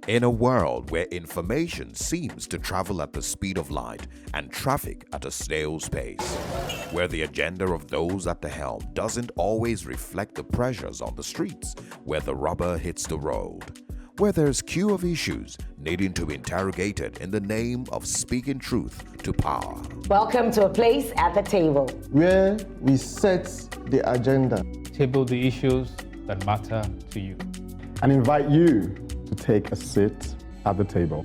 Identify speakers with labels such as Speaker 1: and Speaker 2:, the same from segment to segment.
Speaker 1: In a world where information seems to travel at the speed of light and traffic at a snail's pace, where the agenda of those at the helm doesn't always reflect the pressures on the streets, where the rubber hits the road, where there's queue of issues needing to be interrogated in the name of speaking truth to power.
Speaker 2: Welcome to a place at the table,
Speaker 3: where we set the agenda,
Speaker 4: table the issues that matter to you,
Speaker 3: and invite you to take a seat at the table.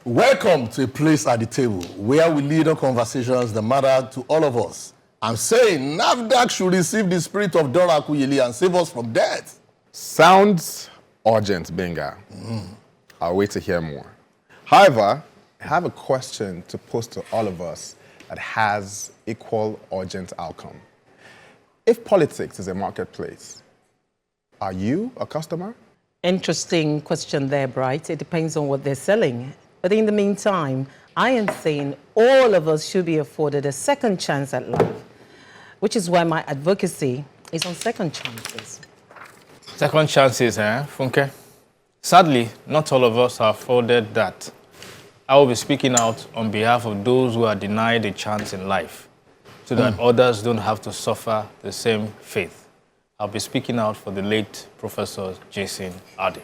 Speaker 5: Welcome to a place at the table where we lead on conversations that matter to all of us. I'm saying NAFDAC should receive the spirit of Dora Akuyele and save us from death.
Speaker 6: Sounds urgent, Benga. I'll wait to hear more. However, I have a question to pose to all of us that has equal urgent outcome. If politics is a marketplace, are you a customer?
Speaker 7: Interesting question there, Bright. It depends on what they're selling. But in the meantime, I am saying all of us should be afforded a second chance at life, which is why my advocacy is on second chances.
Speaker 4: Second chances, Funke? Sadly, not all of us are afforded that. I will be speaking out on behalf of those who are denied a chance in life, so that others don't have to suffer the same fate. I'll be speaking out for the late Professor Jason Arday.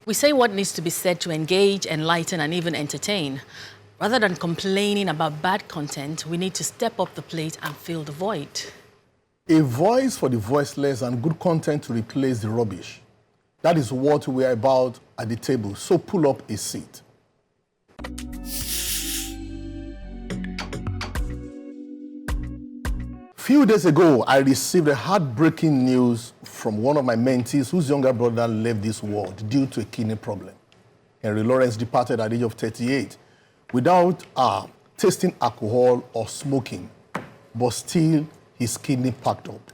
Speaker 8: We say what needs to be said to engage, enlighten, and even entertain. Rather than complaining about bad content, we need to step up the plate and fill the void.
Speaker 5: A voice for the voiceless and good content to replace the rubbish. That is what we are about at the table, so pull up a seat. Few days ago, I received a heartbreaking news from one of my mentees whose younger brother left this world due to a kidney problem. Henry Lawrence departed at the age of 38 without tasting alcohol or smoking, but still his kidney packed up.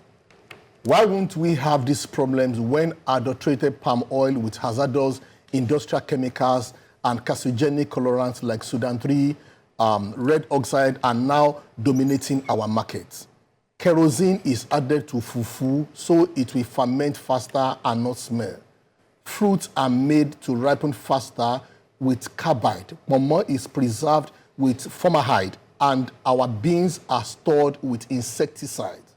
Speaker 5: Why won't we have these problems when adulterated palm oil with hazardous industrial chemicals and carcinogenic colorants like Sudan-3, red oxide are now dominating our markets? Kerosene is added to fufu so it will ferment faster and not smell. Fruits are made to ripen faster with carbide. Momo is preserved with formaldehyde, and our beans are stored with insecticides.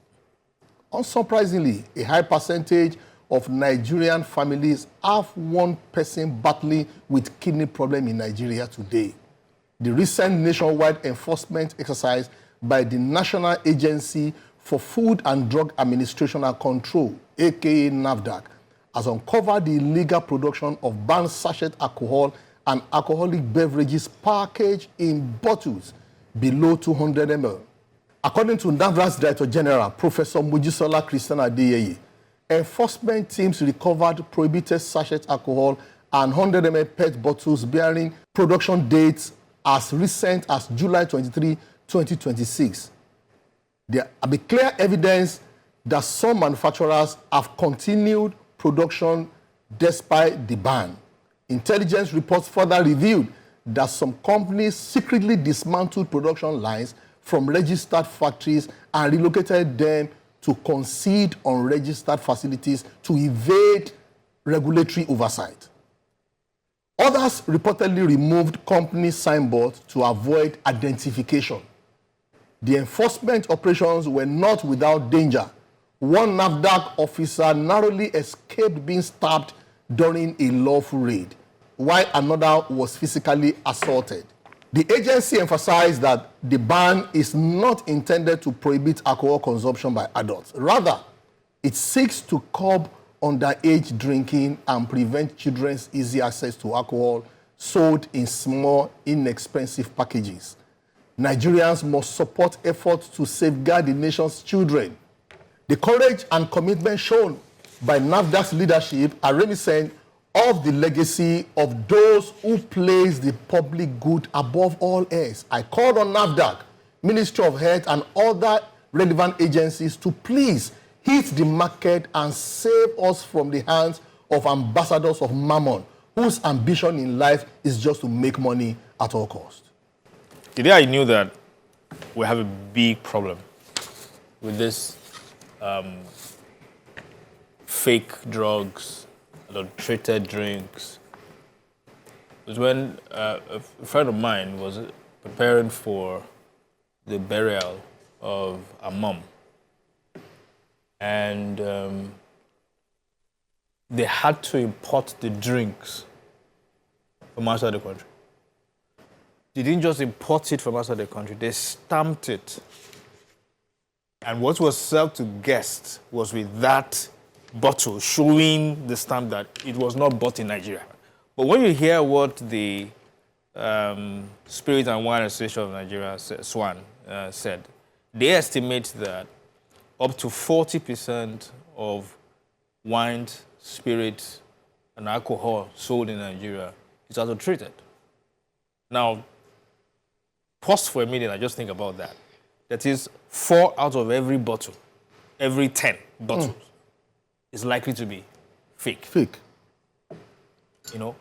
Speaker 5: Unsurprisingly, a high percentage of Nigerian families have one person battling with kidney problem in Nigeria today. The recent nationwide enforcement exercise by the National Agency for Food and Drug Administration and Control, aka NAFDAC, has uncovered the illegal production of banned sachet alcohol and alcoholic beverages packaged in bottles below 200 ml. According to NAFDAC's Director General, Professor Mojisola Christian Adeyeye, enforcement teams recovered prohibited sachet alcohol and 100 ml PET bottles bearing production dates as recent as July 23, 2026. There be clear evidence that some manufacturers have continued production despite the ban. Intelligence reports further revealed that some companies secretly dismantled production lines from registered factories and relocated them to concede unregistered facilities to evade regulatory oversight. Others reportedly removed company signboards to avoid identification. The enforcement operations were not without danger. One NAFDAC officer narrowly escaped being stabbed during a lawful raid, while another was physically assaulted. The agency emphasized that the ban is not intended to prohibit alcohol consumption by adults. Rather, it seeks to curb underage drinking and prevent children's easy access to alcohol sold in small, inexpensive packages. Nigerians must support efforts to safeguard the nation's children. The courage and commitment shown by NAFDAC's leadership are reminiscent of the legacy of those who place the public good above all else. I called on NAFDAC, Ministry of Health, and other relevant agencies to please hit the market and save us from the hands of ambassadors of Mammon whose ambition in life is just to make money at all costs.
Speaker 4: Today I knew that we have a big problem with this fake drugs, adulterated drinks. It was when a friend of mine was preparing for the burial of a mom. And they had to import the drinks from outside the country. They didn't just import it from outside the country, they stamped it. And what was served to guests was with that bottle showing the stamp that it was not bought in Nigeria. But when you hear what the Spirit and Wine Association of Nigeria, SWAN, said, they estimate that up to 40% of wines, spirits, and alcohol sold in Nigeria is adulterated. Now, pause for a minute and just think about that. That is 4 out of every bottle, every 10 bottles is likely to be fake.
Speaker 5: Fake.
Speaker 4: You know?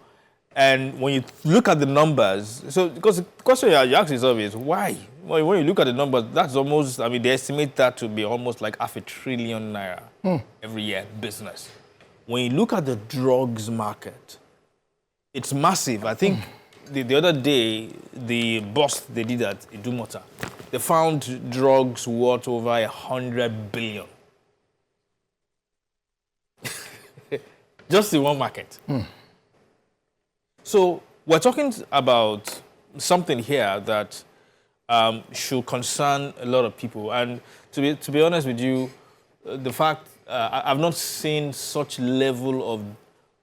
Speaker 4: And when you look at the numbers, so because the question you ask yourself is why? Well, when you look at the numbers, that's almost, I mean, they estimate that to be almost like $500 billion naira every year business. When you look at the drugs market, it's massive. I think the other day, the bust they did at Idumota, they found drugs worth over 100 billion. Just in one market. So we're talking about something here that should concern a lot of people. And to be honest with you, the fact I've not seen such level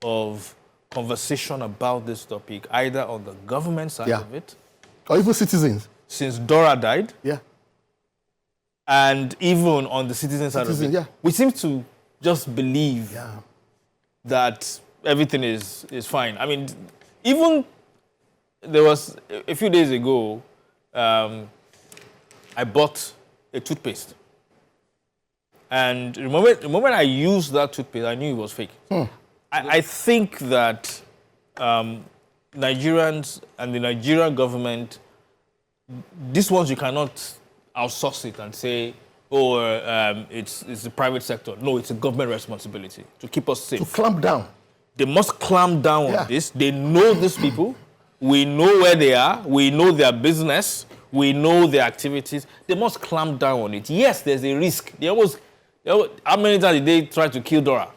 Speaker 4: of conversation about this topic either on the government side of it,
Speaker 5: or even citizens.
Speaker 4: Since Dora died, and even on the citizen side of it, we seem to just believe that everything is fine. I mean, even there was a few days ago, I bought a toothpaste. And the moment I used that toothpaste, I knew it was fake. I think that Nigerians and the Nigerian government, these ones you cannot outsource it and say, oh, it's the private sector. No, it's a government responsibility to keep us safe.
Speaker 5: To clamp down.
Speaker 4: They must clamp down on this. They know these people. We know where they are. We know their business. We know their activities. They must clamp down on it. Yes, there's a risk. How many times did they try to kill Dora?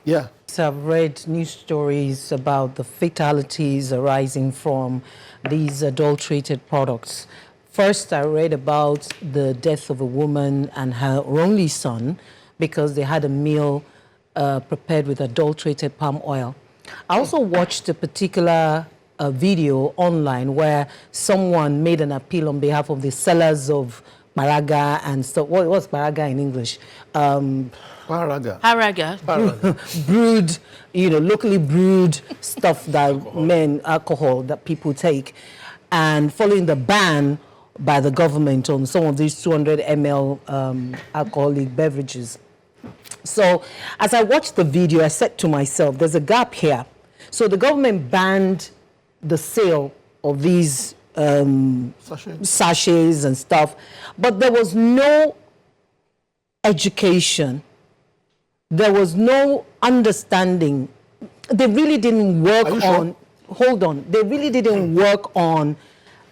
Speaker 7: I've read news stories about the fatalities arising from these adulterated products. First, I read about the death of a woman and her only son because they had a meal prepared with adulterated palm oil. I also watched a particular video online where someone made an appeal on behalf of the sellers of Paraga and stuff. What's Paraga in English?
Speaker 5: Paraga.
Speaker 7: Brewed, locally brewed stuff that alcohol that people take, and following the ban by the government on some of these 200 ml alcoholic beverages. So as I watched the video, I said to myself, there's a gap here. So the government banned the sale of these sachets and stuff, but there was no education. There was no understanding. They really didn't work on, hold on, they really didn't work on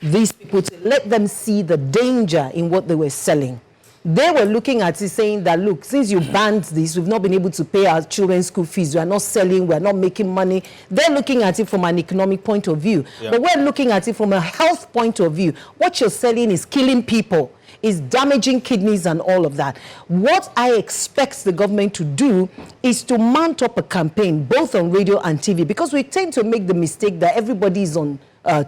Speaker 7: these people to let them see the danger in what they were selling. They were looking at it saying that, look, since you banned this, we've not been able to pay our children's school fees, we are not selling, we are not making money. They're looking at it from an economic point of view. But we're looking at it from a health point of view. What you're selling is killing people, is damaging kidneys and all of that. What I expect the government to do is to mount up a campaign, both on radio and TV, because we tend to make the mistake that everybody is on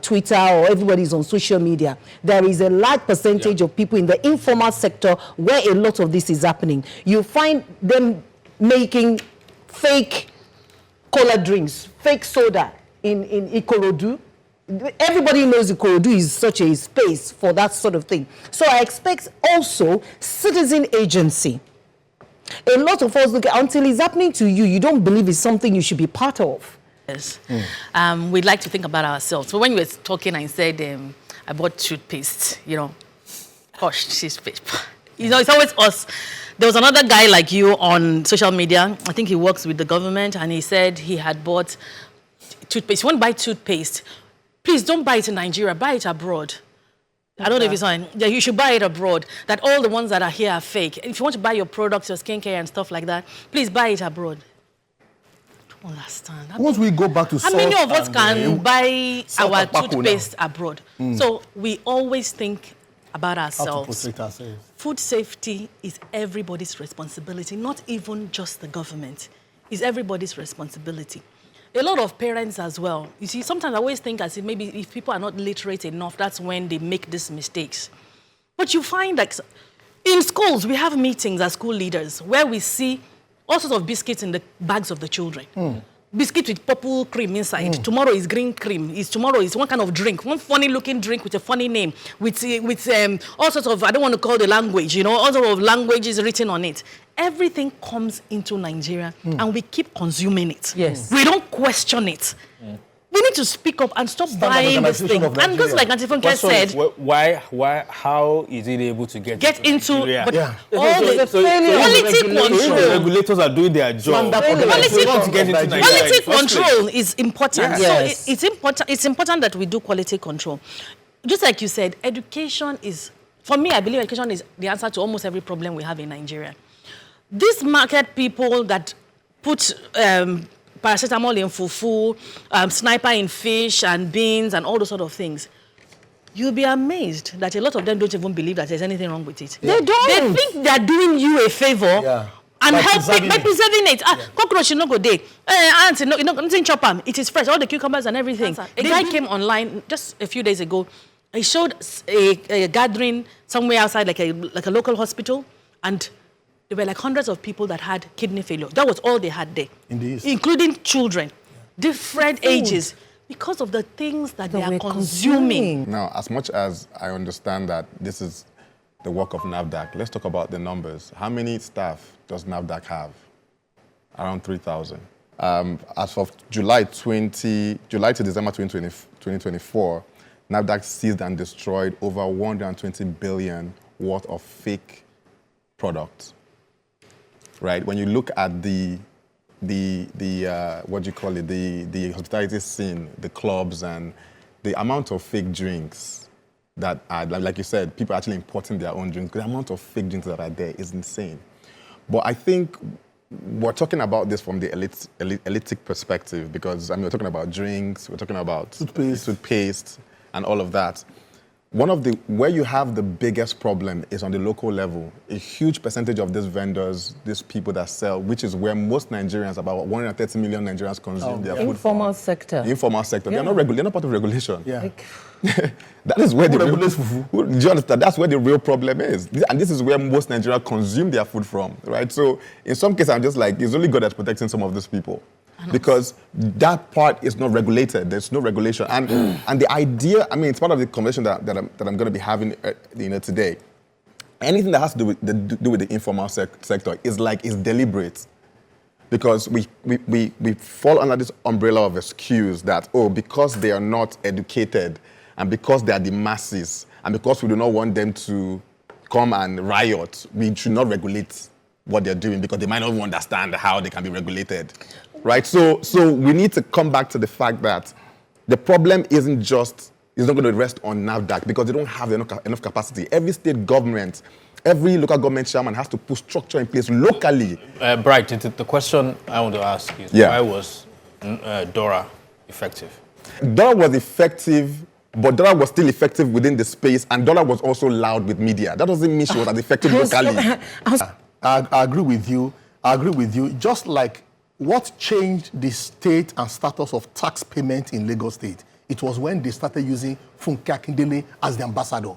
Speaker 7: Twitter or everybody's on social media. There is a large percentage of people in the informal sector where a lot of this is happening. You find them making fake cola drinks, fake soda in Ikorodu. Everybody knows Ikorodu is such a space for that sort of thing. So I expect also citizen agency. A lot of us look at, until it's happening to you, you don't believe it's something you should be part of.
Speaker 8: we'd like to think about ourselves. So when you were talking and said, I bought toothpaste, gosh, toothpaste. It's always us. There was another guy like you on social media. I think he works with the government, and he said he had bought toothpaste. You want to buy toothpaste? Please don't buy it in Nigeria. Buy it abroad. I don't know if it's on. Yeah, you should buy it abroad. That all the ones that are here are fake. If you want to buy your products, your skincare and stuff like that, please buy it abroad. I don't understand.
Speaker 5: Once we go back to
Speaker 8: how many of us can buy our
Speaker 5: tobacco
Speaker 8: toothpaste abroad? So we always think about
Speaker 5: How to
Speaker 8: ourselves.
Speaker 5: protect ourselves.
Speaker 8: Food safety is everybody's responsibility, not even just the government. It's everybody's responsibility. A lot of parents as well. You see, sometimes I always think as if maybe if people are not literate enough, that's when they make these mistakes. But you find that in schools, we have meetings as school leaders where we see all sorts of biscuits in the bags of the children. Biscuit with purple cream inside. Tomorrow is green cream. Tomorrow is one kind of drink, one funny-looking drink with a funny name, with all sorts of, I don't want to call the language, all sorts of languages written on it. Everything comes into Nigeria, and we keep consuming it.
Speaker 7: Yes.
Speaker 8: We don't question it. We need to speak up and stop buying this thing. And just like Auntie Funke said,
Speaker 4: Why, how is it able to get
Speaker 8: into
Speaker 4: Nigeria?
Speaker 8: all the quality control.
Speaker 4: Regulators are doing their job.
Speaker 8: Quality control is important.
Speaker 7: Yes.
Speaker 8: So it's important that we do quality control. Just like you said, education is, for me, I believe education is the answer to almost every problem we have in Nigeria. These market people that put paracetamol in fufu, sniper in fish and beans and all those sort of things, you'll be amazed that a lot of them don't even believe that there's anything wrong with it.
Speaker 7: They don't.
Speaker 8: They think they're doing you a favor and helping by preserving it. Cockroach no go day. Ants no nothing chop 'em. It is fresh. All the cucumbers and everything. A guy came online just a few days ago. He showed a gathering somewhere outside, like a local hospital, and there were like hundreds of people that had kidney failure. That was all they had there.
Speaker 5: Indeed.
Speaker 8: Including children, different ages, because of the things that they are consuming.
Speaker 6: Now, as much as I understand that this is the work of NAFDAC, let's talk about the numbers. How many staff does NAFDAC have? Around 3,000. As of July to December 2024, NAFDAC seized and destroyed over 120 billion worth of fake products. Right? When you look at the what do you call it, the hospitality scene, the clubs, and the amount of fake drinks that are, like you said, people are actually importing their own drinks. The amount of fake drinks that are there is insane. But I think we're talking about this from the elitic perspective, because I mean, we're talking about drinks, we're talking about toothpaste and all of that. Where you have the biggest problem is on the local level. A huge percentage of these vendors, these people that sell, which is where most Nigerians, about 130 million Nigerians consume their food.
Speaker 7: Informal sector.
Speaker 6: The informal sector.
Speaker 7: Yeah.
Speaker 6: They're not part of regulation.
Speaker 5: Yeah.
Speaker 6: That is where do you understand? That's where the real problem is. And this is where most Nigerians consume their food from, right? So in some cases, I'm just like, it's only God that's protecting some of these people. Because that part is not regulated. There's no regulation. And the idea, I mean, it's part of the conversation that I'm going to be having today. Anything that has to do with the informal sector is deliberate. Because we fall under this umbrella of excuse that, because they are not educated, and because they are the masses, and because we do not want them to come and riot, we should not regulate what they're doing, because they might not even understand how they can be regulated. Right, so we need to come back to the fact that the problem is not going to rest on NAFDAC, because they don't have enough capacity. Every state government, every local government chairman has to put structure in place locally.
Speaker 4: Bright, the question I want to ask is, why was DORA effective?
Speaker 6: DORA was effective, but DORA was still effective within the space, and DORA was also loud with media. That doesn't mean she was as effective locally.
Speaker 5: I agree with you. Just like what changed the state and status of tax payment in Lagos State? It was when they started using Funke Akindele as the ambassador,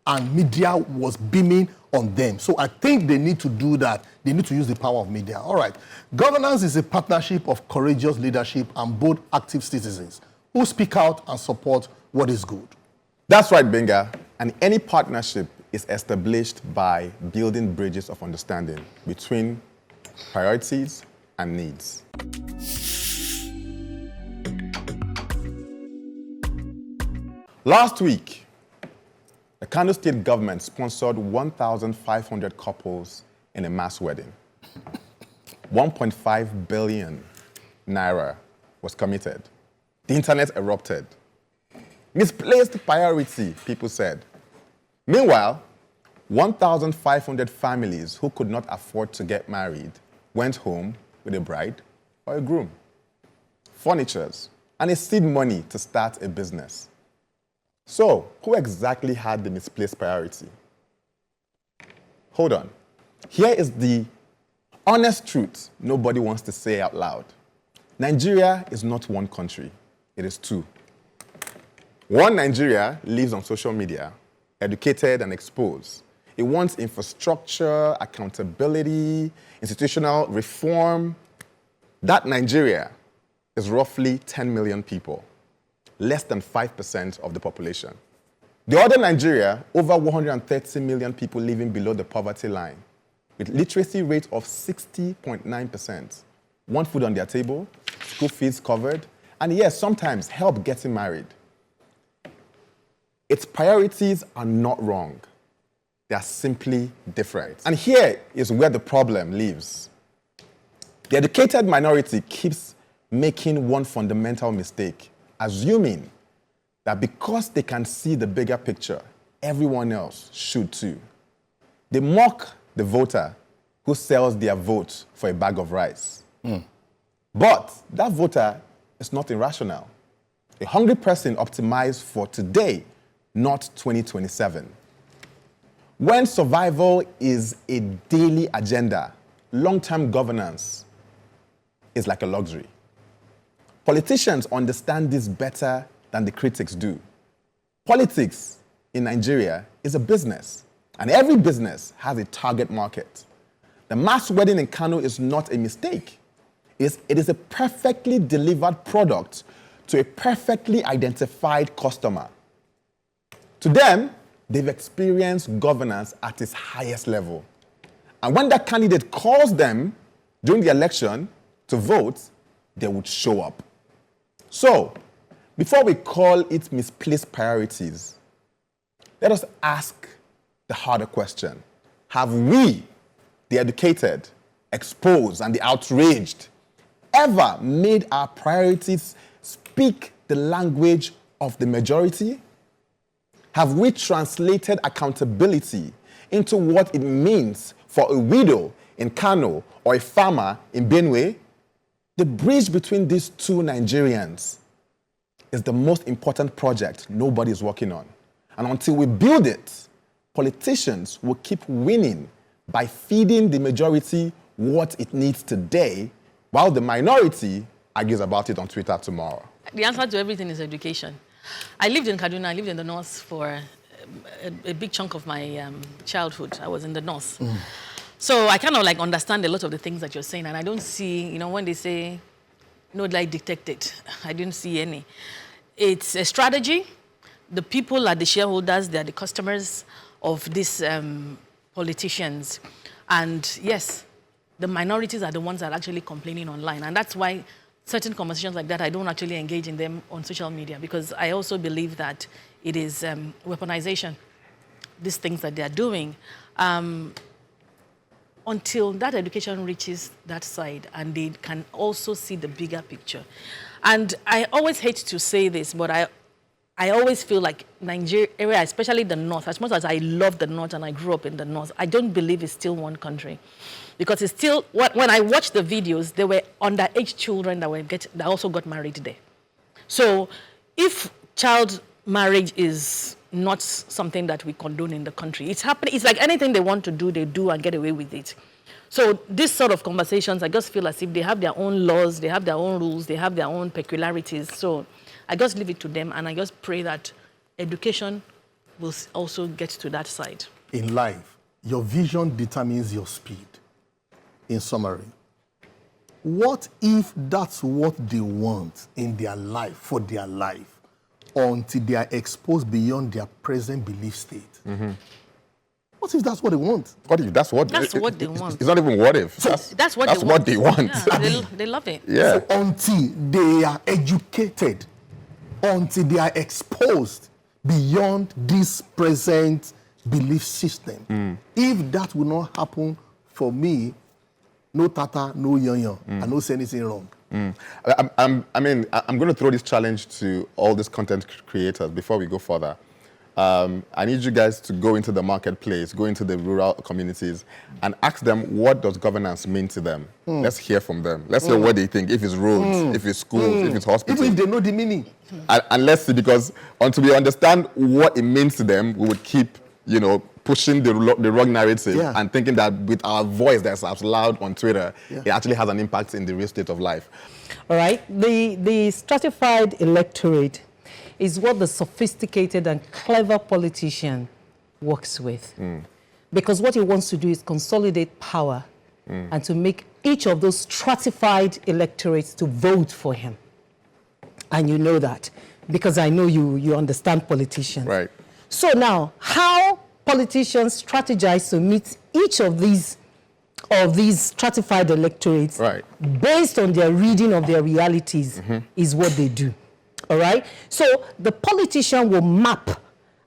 Speaker 5: and media was beaming on them. So I think they need to do that. They need to use the power of media. All right. Governance is a partnership of courageous leadership and bold, active citizens who speak out and support what is good.
Speaker 6: That's right, Benga. And any partnership is established by building bridges of understanding between priorities and needs. Last week, the Kano state government sponsored 1,500 couples in a mass wedding. 1.5 billion naira was committed. The internet erupted. Misplaced priority, people said. Meanwhile, 1,500 families who could not afford to get married went home with a bride or a groom, furnitures, and a seed money to start a business. So, who exactly had the misplaced priority? Hold on. Here is the honest truth nobody wants to say out loud. Nigeria is not one country, it is two. One Nigeria lives on social media, educated and exposed. It wants infrastructure, accountability, institutional reform. That Nigeria is roughly 10 million people, less than 5% of the population. The other Nigeria, over 130 million people living below the poverty line, with literacy rate of 60.9%, want food on their table, school fees covered, and yes, sometimes help getting married. Its priorities are not wrong. They are simply different. And here is where the problem lives. The educated minority keeps making one fundamental mistake, assuming that because they can see the bigger picture, everyone else should too. They mock the voter who sells their vote for a bag of rice. But that voter is not irrational. A hungry person optimized for today, not 2027. When survival is a daily agenda, long-term governance is like a luxury. Politicians understand this better than the critics do. Politics in Nigeria is a business, and every business has a target market. The mass wedding in Kano is not a mistake. It is a perfectly delivered product to a perfectly identified customer. To them, they've experienced governance at its highest level. And when that candidate calls them during the election to vote, they would show up. So, before we call it misplaced priorities, let us ask the harder question. Have we, the educated, exposed, and the outraged, ever made our priorities speak the language of the majority? Have we translated accountability into what it means for a widow in Kano or a farmer in Benue? The bridge between these two Nigerians is the most important project nobody is working on. And until we build it, politicians will keep winning by feeding the majority what it needs today, while the minority argues about it on Twitter tomorrow.
Speaker 8: The answer to everything is education. I lived in Kaduna, I lived in the north for a big chunk of my childhood. I was in the north. So I kind of like understand a lot of the things that you're saying, and I don't see, when they say no light detected, I didn't see any. It's a strategy. The people are the shareholders, they're the customers of these politicians. And yes, the minorities are the ones that are actually complaining online. And that's why certain conversations like that, I don't actually engage in them on social media, because I also believe that it is weaponization, these things that they are doing. Until that education reaches that side and they can also see the bigger picture. And I always hate to say this, but I always feel like Nigeria, especially the north, as much as I love the north and I grew up in the north, I don't believe it's still one country. Because it's still, when I watched the videos, there were underage children that also got married there. So if child marriage is not something that we condone in the country, it's happening. It's like anything they want to do, they do and get away with it. So this sort of conversations, I just feel as if they have their own laws, they have their own rules, they have their own peculiarities. So I just leave it to them, and I just pray that education will also get to that side.
Speaker 5: In life, your vision determines your speed. In summary, what if that's what they want in their life, for their life, until they are exposed beyond their present belief state? What if that's what they want?
Speaker 6: What if that's what
Speaker 8: they want?
Speaker 6: It's not even what if.
Speaker 8: So that's what they want. Yeah, they love it.
Speaker 6: Yeah.
Speaker 5: So until they are educated, until they are exposed, beyond this present belief system. If that will not happen for me, no tata, no yon, I don't say anything wrong.
Speaker 6: I'm going to throw this challenge to all these content creators before we go further. I need you guys to go into the marketplace, go into the rural communities, and ask them, what does governance mean to them? Let's hear from them. Let's hear what they think, if it's roads, if it's schools, if it's hospitals.
Speaker 5: Even if they know the meaning.
Speaker 6: And let's see, because until we understand what it means to them, we would keep, pushing the wrong narrative and thinking that with our voice that's as loud on Twitter, it actually has an impact in the real state of life.
Speaker 7: All right. The stratified electorate is what the sophisticated and clever politician works with. Because what he wants to do is consolidate power and to make each of those stratified electorates to vote for him. And you know that, because I know you understand politicians.
Speaker 6: Right.
Speaker 7: So now, how politicians strategize to meet each of these stratified electorates based on their reading of their realities is what they do. All right? So the politician will map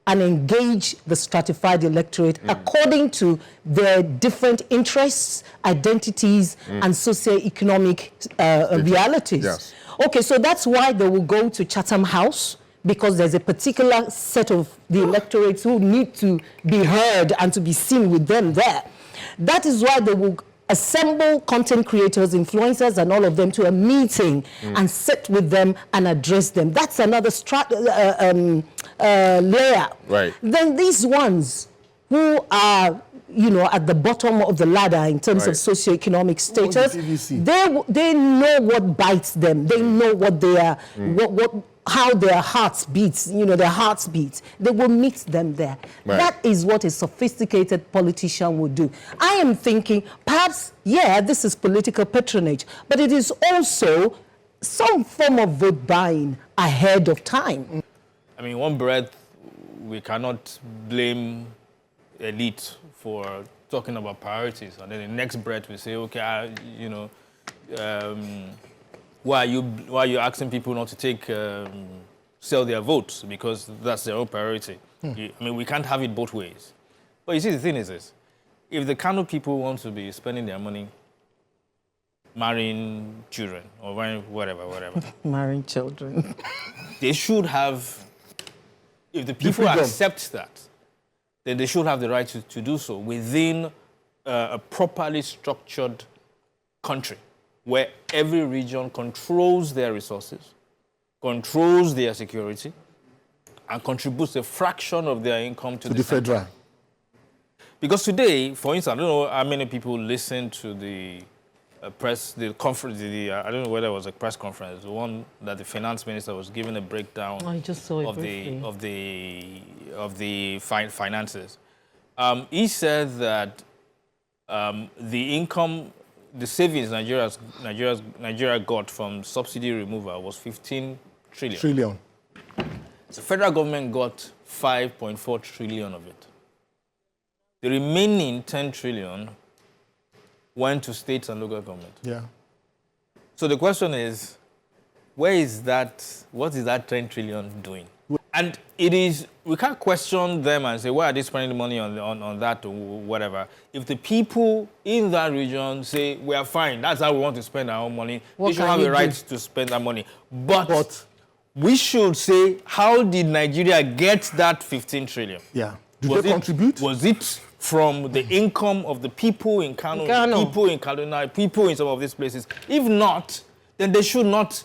Speaker 7: and engage the stratified electorate according to their different interests, identities, and socioeconomic realities.
Speaker 6: Yes.
Speaker 7: Okay, so that's why they will go to Chatham House, because there's a particular set of the electorates who need to be heard and to be seen with them there. That is why they will assemble content creators, influencers, and all of them to a meeting and sit with them and address them. That's another layer.
Speaker 6: Right.
Speaker 7: Then these ones who are, at the bottom of the ladder in terms of socioeconomic status, they know what bites them. They know what they are, how their hearts beats, their hearts beat. They will meet them there.
Speaker 6: Right.
Speaker 7: That is what a sophisticated politician would do. I am thinking, perhaps, this is political patronage, but it is also some form of vote buying ahead of time.
Speaker 4: I mean, one breath, we cannot blame elite for talking about priorities, and then the next breath we say, okay, why are you asking people not to sell their votes because that's their own priority? We can't have it both ways. But you see, the thing is this: if the Kano people want to be spending their money marrying children or whatever,
Speaker 7: Marrying children,
Speaker 4: they should have. If the people accept that, then they should have the right to do so within a properly structured country, where every region controls their resources, controls their security, and contributes a fraction of their income to the
Speaker 5: federal.
Speaker 4: Because today, for instance, I don't know how many people listen to the the conference, I don't know whether it was a press conference, the one that the finance minister was giving a breakdown
Speaker 7: I just saw it
Speaker 4: of the finances. He said that the income, the savings Nigeria got from subsidy removal was 15 trillion. The federal government got 5.4 trillion of it. The remaining 10 trillion went to states and local government.
Speaker 5: Yeah.
Speaker 4: So the question is, what is that 10 trillion doing? And we can't question them and say, why are they spending the money on that or whatever? If the people in that region say, we are fine, that's how we want to spend our own money, they should have the right to spend that money. But we should say, how did Nigeria get that 15 trillion?
Speaker 5: Yeah. Did they contribute?
Speaker 4: Was it from the income of the people in Kano, people in Kaduna, people in some of these places? If not, then they should not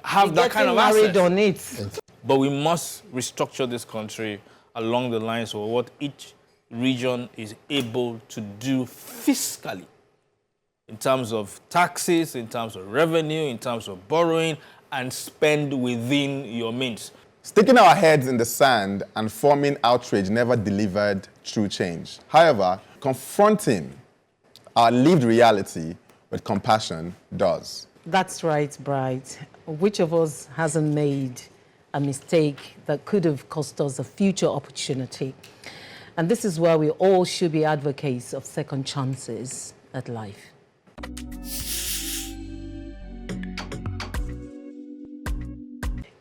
Speaker 4: have that kind of access.
Speaker 7: On it.
Speaker 4: But we must restructure this country along the lines of what each region is able to do fiscally, in terms of taxes, in terms of revenue, in terms of borrowing, and spend within your means.
Speaker 6: Sticking our heads in the sand and forming outrage never delivered true change. However, confronting our lived reality with compassion does.
Speaker 7: That's right, Bright. Which of us hasn't made a mistake that could have cost us a future opportunity? And this is where we all should be advocates of second chances at life.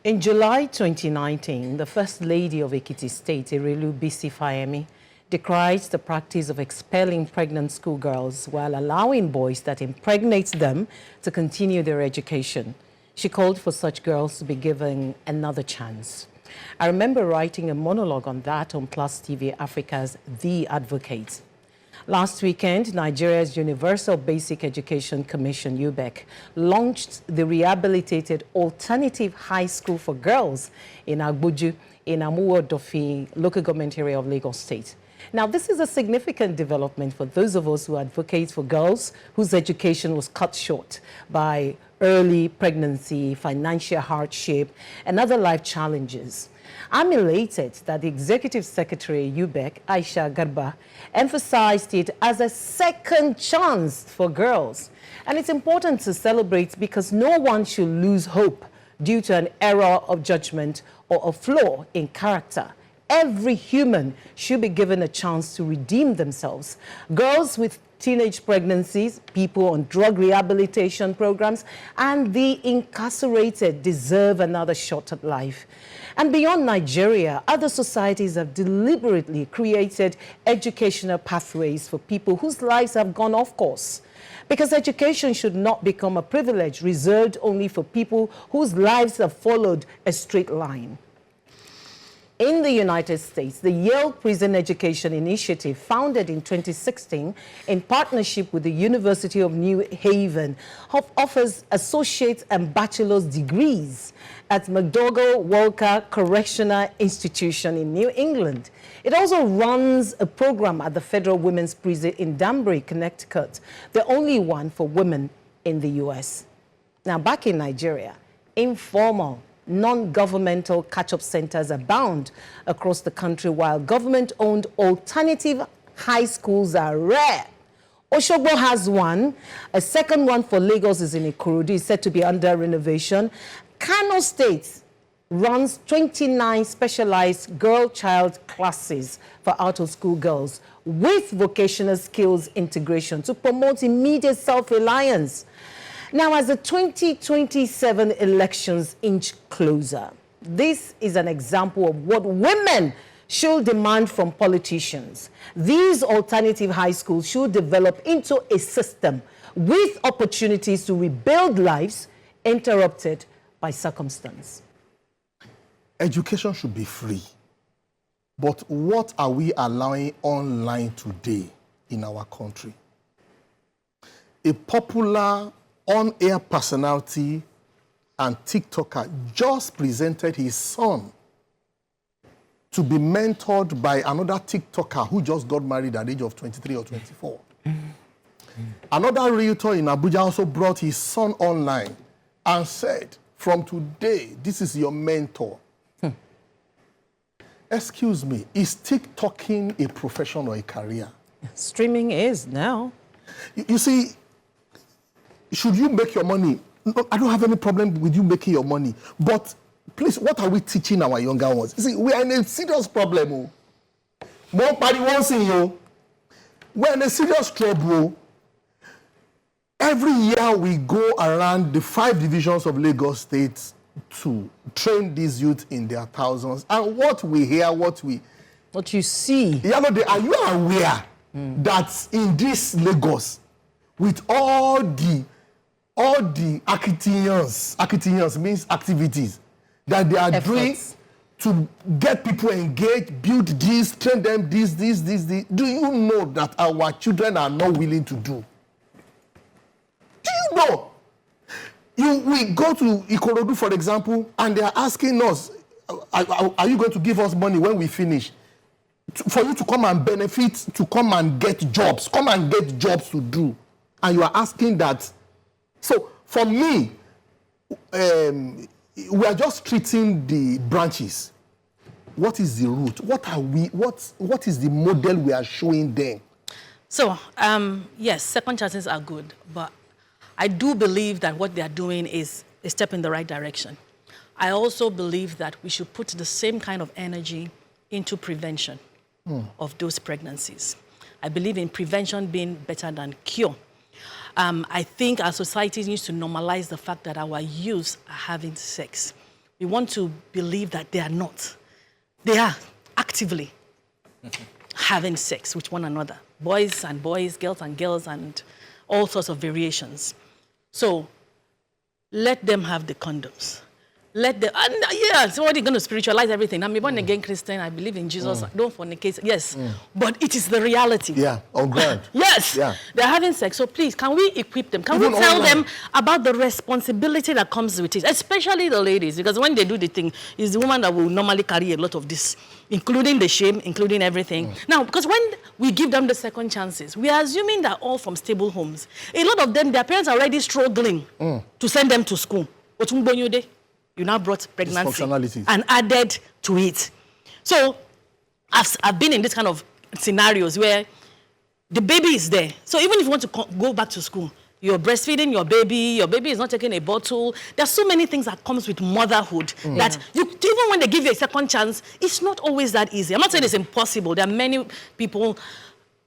Speaker 7: In July 2019, the First Lady of Ekiti State, Erelu Bisi Fayemi, decried the practice of expelling pregnant schoolgirls while allowing boys that impregnate them to continue their education. She called for such girls to be given another chance. I remember writing a monologue on that on Plus TV Africa's The Advocate. Last weekend, Nigeria's Universal Basic Education Commission, UBEC, launched the rehabilitated Alternative High School for Girls in Agbuju, in Amuwo-Dofi, local government area of Lagos State. Now, this is a significant development for those of us who advocate for girls whose education was cut short by early pregnancy, financial hardship, and other life challenges. I'm elated that the Executive Secretary, UBEC, Aisha Garba, emphasized it as a second chance for girls. And it's important to celebrate because no one should lose hope due to an error of judgment or a flaw in character. Every human should be given a chance to redeem themselves. Girls with teenage pregnancies, people on drug rehabilitation programs, and the incarcerated deserve another shot at life. And beyond Nigeria, other societies have deliberately created educational pathways for people whose lives have gone off course. Because education should not become a privilege reserved only for people whose lives have followed a straight line. In the United States, the Yale Prison Education Initiative, founded in 2016 in partnership with the University of New Haven, offers associate and bachelor's degrees at McDougall Walker Correctional Institution in New England. It also runs a program at the Federal Women's Prison in Danbury, Connecticut, the only one for women in the U.S. Now, back in Nigeria, informal non-governmental catch-up centers abound across the country, while government-owned alternative high schools are rare. Osogbo has one. A second one for Lagos is in Ikorodu, is said to be under renovation. Kano State runs 29 specialized girl-child classes for out-of-school girls with vocational skills integration to promote immediate self-reliance. Now, as the 2027 elections inch closer, this is an example of what women should demand from politicians. These alternative high schools should develop into a system with opportunities to rebuild lives interrupted by circumstance.
Speaker 5: Education should be free. But what are we allowing online today in our country? A popular on-air personality and TikToker just presented his son to be mentored by another TikToker who just got married at the age of 23 or 24. Another realtor in Abuja also brought his son online and said, from today, this is your mentor. Excuse me, is TikToking a profession or a career?
Speaker 7: Streaming is now.
Speaker 5: You see, should you make your money? No, I don't have any problem with you making your money. But please, what are we teaching our younger ones? You see, we are in a serious problem. More party wants in you. We're in a serious trouble. Every year we go around the 5 divisions of Lagos State to train these youth in their thousands. And what we hear, what
Speaker 7: you see.
Speaker 5: Are you aware that in this Lagos, with all the Akitians means activities that they are doing to get people engaged, build this, train them this. Do you know that our children are not willing to do? Do you know? We go to Ikorodu, for example, and they are asking us, are you going to give us money when we finish? For you to come and benefit, to come and get jobs. Come and get jobs to do. And you are asking that. So, for me, we are just treating the branches. What is the root? What is the model we are showing them?
Speaker 8: So, yes, second chances are good, but I do believe that what they are doing is a step in the right direction. I also believe that we should put the same kind of energy into prevention of those pregnancies. I believe in prevention being better than cure. I think our society needs to normalize the fact that our youths are having sex. we want to believe that they are not. They are actively having sex with one another. Boys and boys, girls and girls, and all sorts of variations. So let them have the condoms. Let them, and yeah, so what are you going to spiritualize everything? I'm a born again Christian, I believe in Jesus, don't fornicate. Yes, but it is the reality.
Speaker 5: Yeah, on ground.
Speaker 8: Yes,
Speaker 5: Yeah.
Speaker 8: They're having sex. So please, can we equip them? Can
Speaker 5: Even
Speaker 8: we tell
Speaker 5: online.
Speaker 8: them about the responsibility that comes with it? Especially the ladies, because when they do the thing, it's the woman that will normally carry a lot of this, including the shame, including everything. Now, because when we give them the second chances, we are assuming they're all from stable homes. A lot of them, their parents are already struggling to send them to school. You now brought pregnancy
Speaker 5: Dysfunctionalities.
Speaker 8: and added to it. So I've been in this kind of scenarios where the baby is there. So even if you want to go back to school, you're breastfeeding your baby is not taking a bottle. There's so many things that comes with motherhood that even when they give you a second chance, it's not always that easy. I'm not saying it's impossible. There are many people.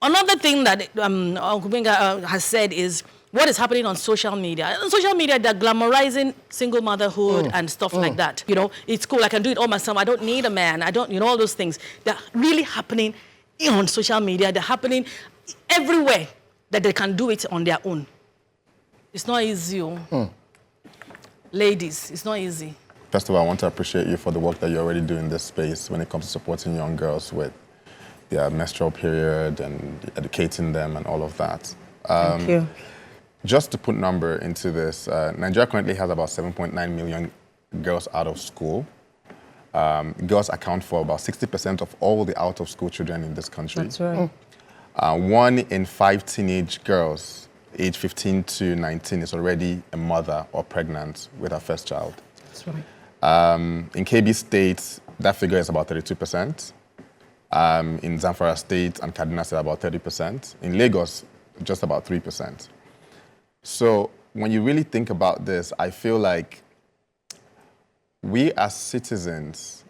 Speaker 8: Another thing that Uncle Benga has said is what is happening on social media. On social media, they're glamorizing single motherhood and stuff like that. You know, it's cool, I can do it all myself. I don't need a man. I don't, all those things. They're really happening on social media. They're happening everywhere that they can do it on their own. It's not easy. Ladies, it's not easy.
Speaker 6: First of all, I want to appreciate you for the work that you already do in this space when it comes to supporting young girls with their menstrual period and educating them and all of that.
Speaker 7: Thank you.
Speaker 6: Just to put number into this, Nigeria currently has about 7.9 million girls out of school. Girls account for about 60% of all the out-of-school children in this country.
Speaker 7: That's right.
Speaker 6: 1 in 5 teenage girls, age 15 to 19, is already a mother or pregnant with her first child.
Speaker 7: That's right.
Speaker 6: In KB State, that figure is about 32%. In Zamfara State and Kaduna State, about 30%. In Lagos, just about 3%. So when you really think about this, I feel like we as citizens,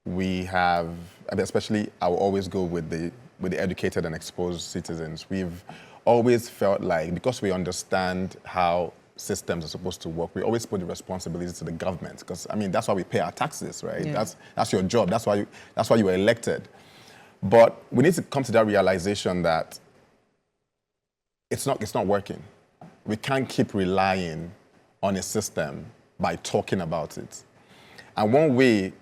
Speaker 6: we have, especially I will always go with the educated and exposed citizens, we've always felt like, because we understand how systems are supposed to work, we always put the responsibility to the government, because I mean that's why we pay our taxes, right?
Speaker 7: Yeah.
Speaker 6: That's your job. That's why you were elected. But we need to come to that realization that it's not working. We can't keep relying on a system by talking about it. And one way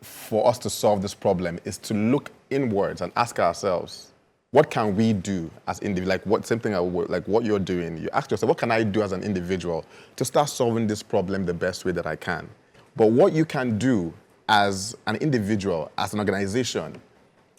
Speaker 6: for us to solve this problem is to look inwards and ask ourselves, what can we do as individuals? Like what you're doing. You ask yourself, what can I do as an individual to start solving this problem the best way that I can? But what you can do as an individual, as an organization,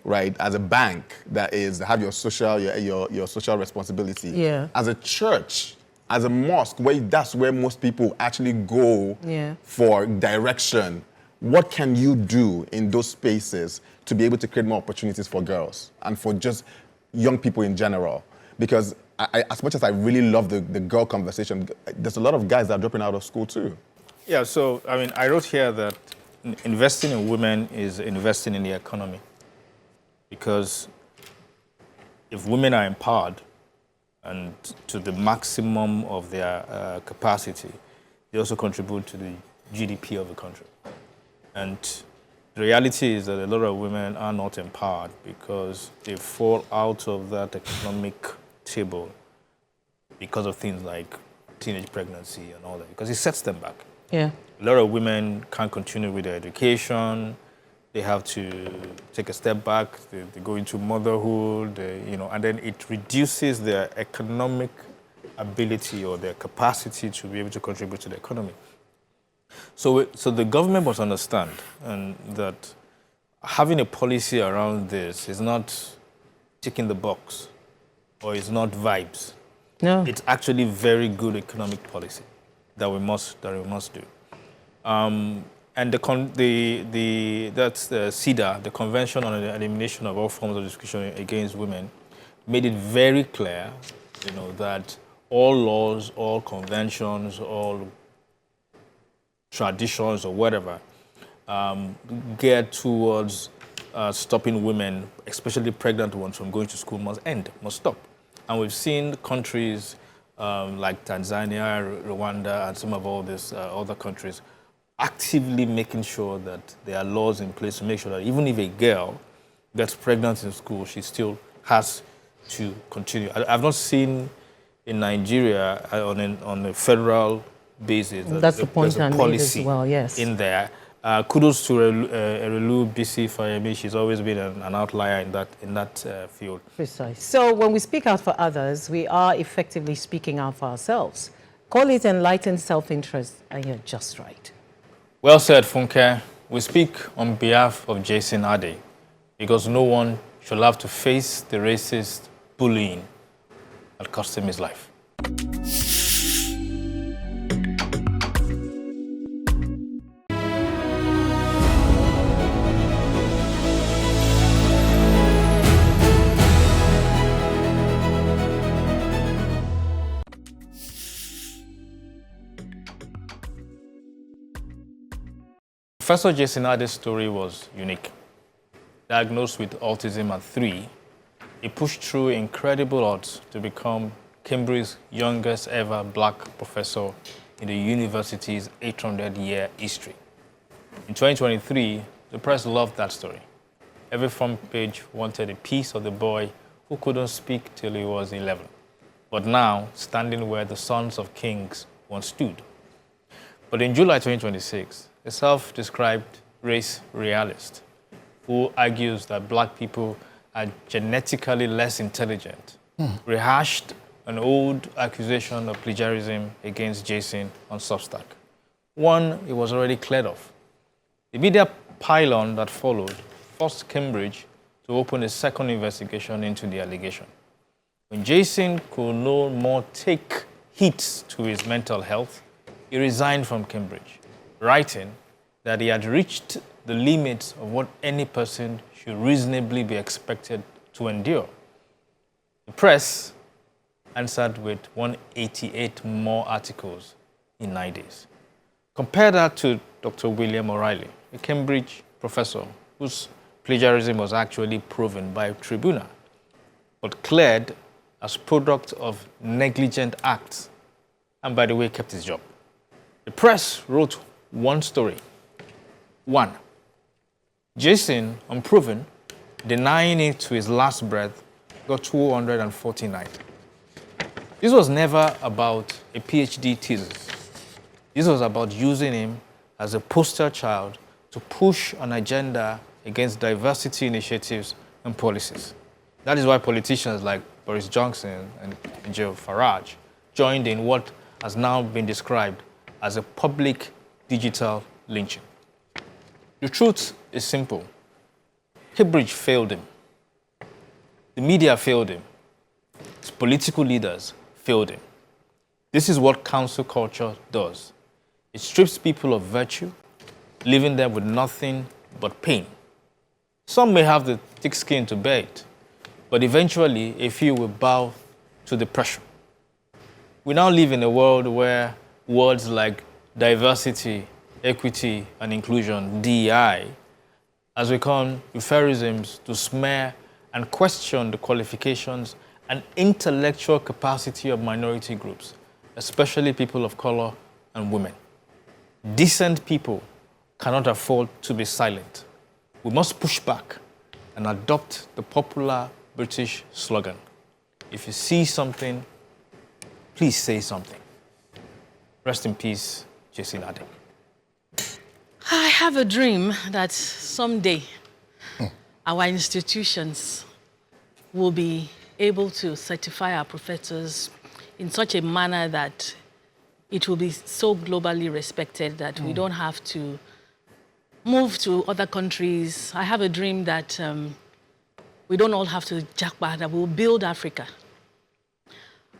Speaker 6: right, as a bank that have your social responsibility, as a church, as a mosque, that's where most people actually go for direction. What can you do in those spaces to be able to create more opportunities for girls and for just young people in general? Because as much as I really love the girl conversation, there's a lot of guys that are dropping out of school too.
Speaker 4: Yeah, so I mean, I wrote here that investing in women is investing in the economy. Because if women are empowered and to the maximum of their capacity, they also contribute to the GDP of the country. And the reality is that a lot of women are not empowered because they fall out of that economic table because of things like teenage pregnancy and all that, because it sets them back.
Speaker 7: Yeah.
Speaker 4: A lot of women can't continue with their education. They have to take a step back. They go into motherhood, and then it reduces their economic ability or their capacity to be able to contribute to the economy. So the government must understand and that having a policy around this is not ticking the box or it's not vibes.
Speaker 7: No.
Speaker 4: It's actually very good economic policy that we must do. And that's the CEDA, the Convention on the Elimination of All Forms of Discrimination Against Women, made it very clear, that all laws, all conventions, all traditions or whatever, geared towards stopping women, especially pregnant ones, from going to school must stop. And we've seen countries like Tanzania, Rwanda, and some of all these other countries actively making sure that there are laws in place to make sure that even if a girl gets pregnant in school, she still has to continue. I've not seen in Nigeria on a federal basis
Speaker 7: That's the point
Speaker 4: there's a
Speaker 7: I made
Speaker 4: policy
Speaker 7: as well, yes.
Speaker 4: in there. Kudos to Erelu BC Fayemi. She's always been an outlier in that field.
Speaker 7: Precise. So when we speak out for others, we are effectively speaking out for ourselves. Call it enlightened self-interest, and you're just right.
Speaker 4: Well said, Funke. We speak on behalf of Jason Arday because no one should have to face the racist bullying that cost him his life. Professor Jason Arday's story was unique. Diagnosed with autism at 3, he pushed through incredible odds to become Cambridge's youngest ever black professor in the university's 800-year history. In 2023, the press loved that story. Every front page wanted a piece of the boy who couldn't speak till he was 11, but now standing where the sons of kings once stood. But in July 2026, a self-described race realist who argues that black people are genetically less intelligent rehashed an old accusation of plagiarism against Jason on Substack. One it was already cleared of. The media pylon that followed forced Cambridge to open a second investigation into the allegation. When Jason could no more take hits to his mental health, he resigned from Cambridge, writing that he had reached the limits of what any person should reasonably be expected to endure. The press answered with 188 more articles in 9 days. Compare that to Dr. William O'Reilly, a Cambridge professor whose plagiarism was actually proven by a tribunal, but cleared as product of negligent acts, and by the way, kept his job. The press wrote one story. 1. Jason, unproven, denying it to his last breath, got 249. This was never about a PhD thesis. This was about using him as a poster child to push an agenda against diversity initiatives and policies. That is why politicians like Boris Johnson and Joe Farage joined in what has now been described as a public digital lynching. The truth is simple. Cambridge failed him. The media failed him. His political leaders failed him. This is what council culture does. It strips people of virtue, leaving them with nothing but pain. Some may have the thick skin to bear it, but eventually a few will bow to the pressure. We now live in a world where words like diversity, equity, and inclusion, DEI, has become euphemisms to smear and question the qualifications and intellectual capacity of minority groups, especially people of color and women. Decent people cannot afford to be silent. We must push back and adopt the popular British slogan, if you see something, please say something. Rest in peace, Jason Arday.
Speaker 8: I have a dream that someday our institutions will be able to certify our professors in such a manner that it will be so globally respected that we don't have to move to other countries. I have a dream that we don't all have to jackpot, that we'll build Africa.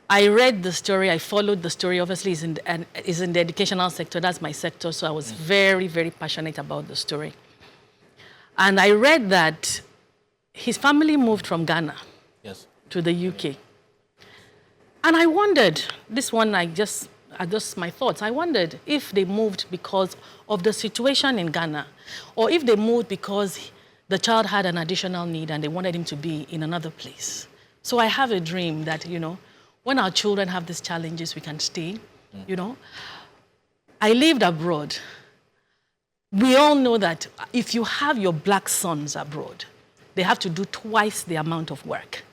Speaker 8: I read the story, I followed the story, obviously is in the educational sector, that's my sector, so I was very, very passionate about the story. And I read that his family moved from Ghana to the UK. And I wondered, this one just my thoughts, I wondered if they moved because of the situation in Ghana, or if they moved because the child had an additional need and they wanted him to be in another place. So I have a dream that, you know, when our children have these challenges, we can stay, you know. I lived abroad. We all know that if you have your black sons abroad, they have to do twice the amount of work.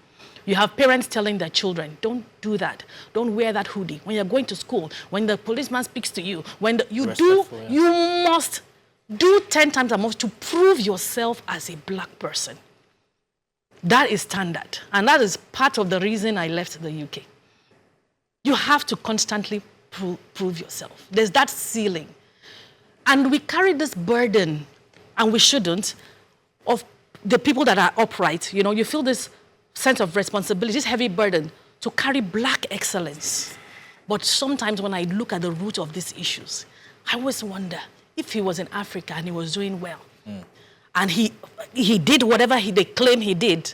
Speaker 8: You have parents telling their children, don't do that. Don't wear that hoodie. When you're going to school, when the policeman speaks to you, you must do 10 times the most to prove yourself as a black person. That is standard. And that is part of the reason I left the UK. You have to constantly prove yourself. There's that ceiling. And we carry this burden, and we shouldn't, of the people that are upright. You know, you feel this sense of responsibility, this heavy burden to carry black excellence. But sometimes when I look at the root of these issues, I always wonder if he was in Africa and he was doing well, and he did whatever they claim he did,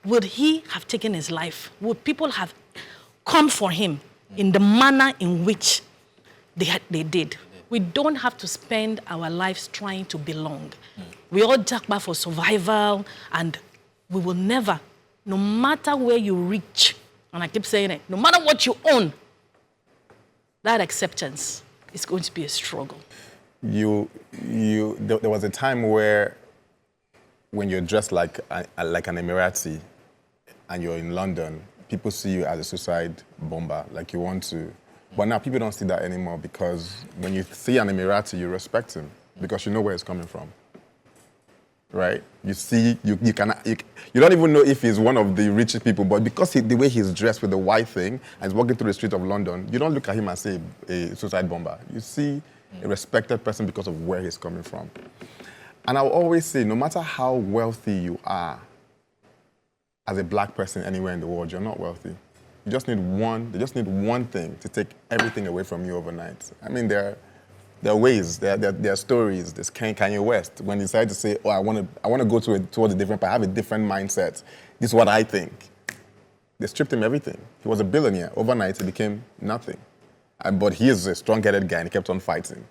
Speaker 8: would he have taken his life? Would people have come for him in the manner in which they did? We don't have to spend our lives trying to belong. We all talk about for survival, and we will never, no matter where you reach, and I keep saying it, no matter what you own, that acceptance is going to be a struggle. There
Speaker 6: was a time where when you're dressed like an Emirati and you're in London, people see you as a suicide bomber, like you want to. But now people don't see that anymore, because when you see an Emirati, you respect him because you know where he's coming from, right? You see, you don't even know if he's one of the richest people, but because the way he's dressed with the white thing and he's walking through the street of London, you don't look at him and say a suicide bomber. You see a respected person because of where he's coming from. And I'll always say, no matter how wealthy you are, as a black person anywhere in the world, you're not wealthy. They just need one thing to take everything away from you overnight. I mean, there are ways, there are stories. There's Kanye West, when he decided to say, oh, I want to go towards a different path, I have a different mindset. This is what I think. They stripped him everything. He was a billionaire. Overnight, he became nothing. But he is a strong-headed guy, and he kept on fighting.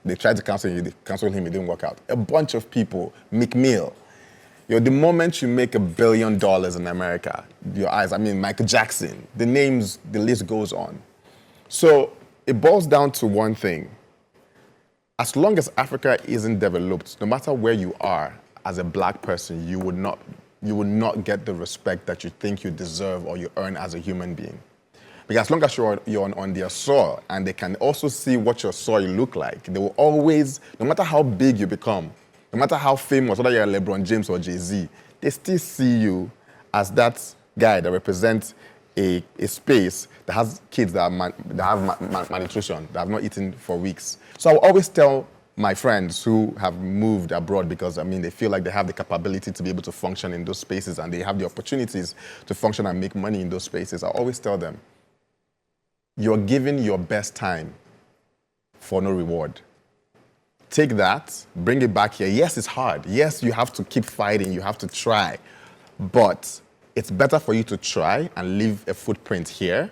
Speaker 6: They tried to cancel him, it didn't work out. A bunch of people, McMill. The moment you make $1 billion in America, your eyes, Michael Jackson, the list goes on. So it boils down to one thing. As long as Africa isn't developed, no matter where you are as a black person, you would not get the respect that you think you deserve or you earn as a human being. Because as long as you're on their soil, and they can also see what your soil look like, they will always, no matter how big you become, no matter how famous, whether you're LeBron James or Jay-Z, they still see you as that guy that represents a space that has kids that have malnutrition, that have not eaten for weeks. So I will always tell my friends who have moved abroad, because they feel like they have the capability to be able to function in those spaces, and they have the opportunities to function and make money in those spaces. I always tell them, you're giving your best time for no reward. Take that, bring it back here. Yes, it's hard. Yes, you have to keep fighting. You have to try. But it's better for you to try and leave a footprint here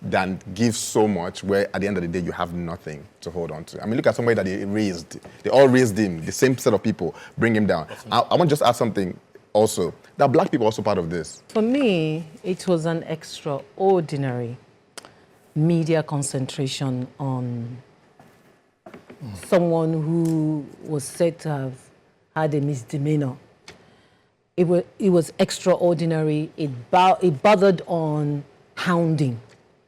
Speaker 6: than give so much where at the end of the day you have nothing to hold on to. Look at somebody that they raised. They all raised him. The same set of people bring him down. I want to just add something also. That black people are also part of this.
Speaker 7: For me, it was an extraordinary media concentration on someone who was said to have had a misdemeanor. It was extraordinary. It bothered on hounding.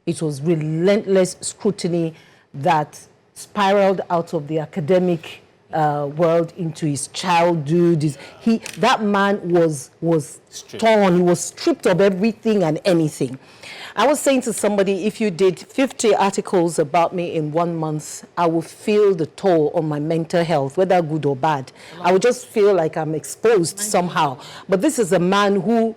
Speaker 7: It was relentless scrutiny that spiraled out of the academic world into his childhood. That man was torn. He was stripped of everything and anything. I was saying to somebody, if you did 50 articles about me in 1 month, I would feel the toll on my mental health, whether good or bad. I would just feel like I'm exposed somehow. But this is a man who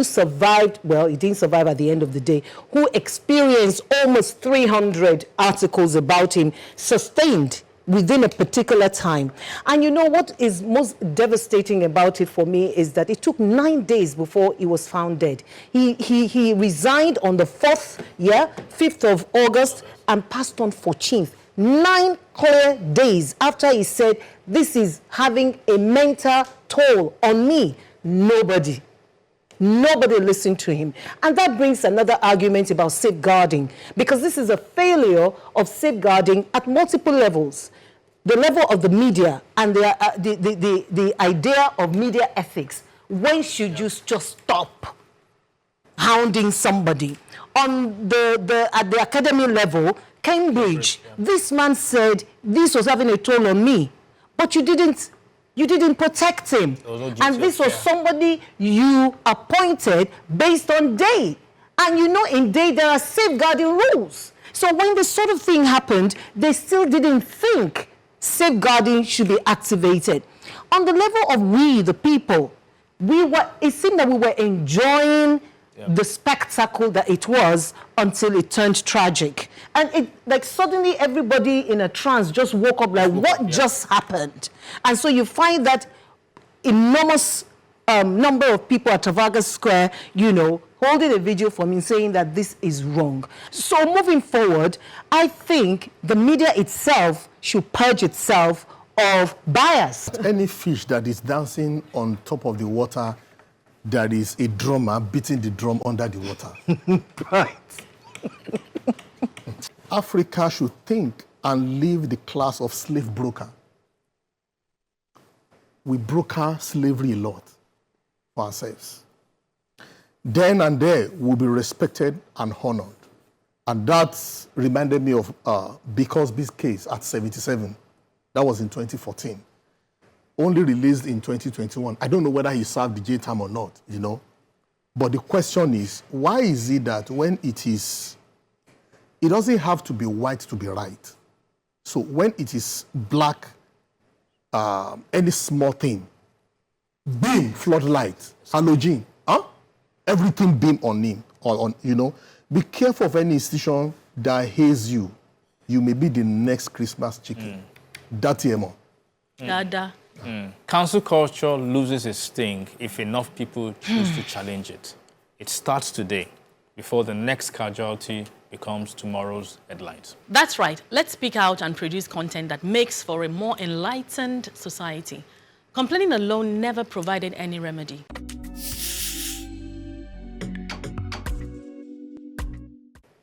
Speaker 7: survived, well, he didn't survive at the end of the day, who experienced almost 300 articles about him, sustained within a particular time. And you know what is most devastating about it for me is that it took 9 days before he was found dead. He resigned on the 5th of August, and passed on 14th. 9 clear days after he said, this is having a mental toll on me. Nobody listened to him. And that brings another argument about safeguarding, because this is a failure of safeguarding at multiple levels.
Speaker 2: the level of the media and the idea of media ethics, when should you just stop hounding somebody? On at the academy level, Cambridge, this man said this was having a toll on me, but you didn't protect him. And this was somebody you appointed based on day. And you know, in day there are safeguarding rules. So when this sort of thing happened, they still didn't think safeguarding should be activated. On the level of we, the people, it seemed that we were enjoying the spectacle that it was until it turned tragic. And it, like, suddenly everybody in a trance just woke up like, what just happened? And so you find that enormous number of people at Trafalgar Square, you know, holding a video for me saying that this is wrong. So moving forward, I think the media itself should purge itself of bias.
Speaker 5: Any fish that is dancing on top of the water, there is a drummer beating the drum under the water.
Speaker 2: Right.
Speaker 5: Africa should think and leave the class of slave broker. We broker slavery a lot for ourselves. Then and there, we'll be respected and honored. And that reminded me of Bicosby's case at 77. That was in 2014. Only released in 2021. I don't know whether he served the jail time or not, you know. But the question is, why is it that when it doesn't have to be white to be right. So when it is black, any small thing, beam, floodlight, halogen, everything beam on him, on, you know. Be careful of any institution that hates you. You may be the next Christmas chicken. That's emo.
Speaker 8: Dada.
Speaker 4: Council culture loses its sting if enough people choose to challenge it. It starts today, before the next casualty becomes tomorrow's headlines.
Speaker 8: That's right. Let's speak out and produce content that makes for a more enlightened society. Complaining alone never provided any remedy.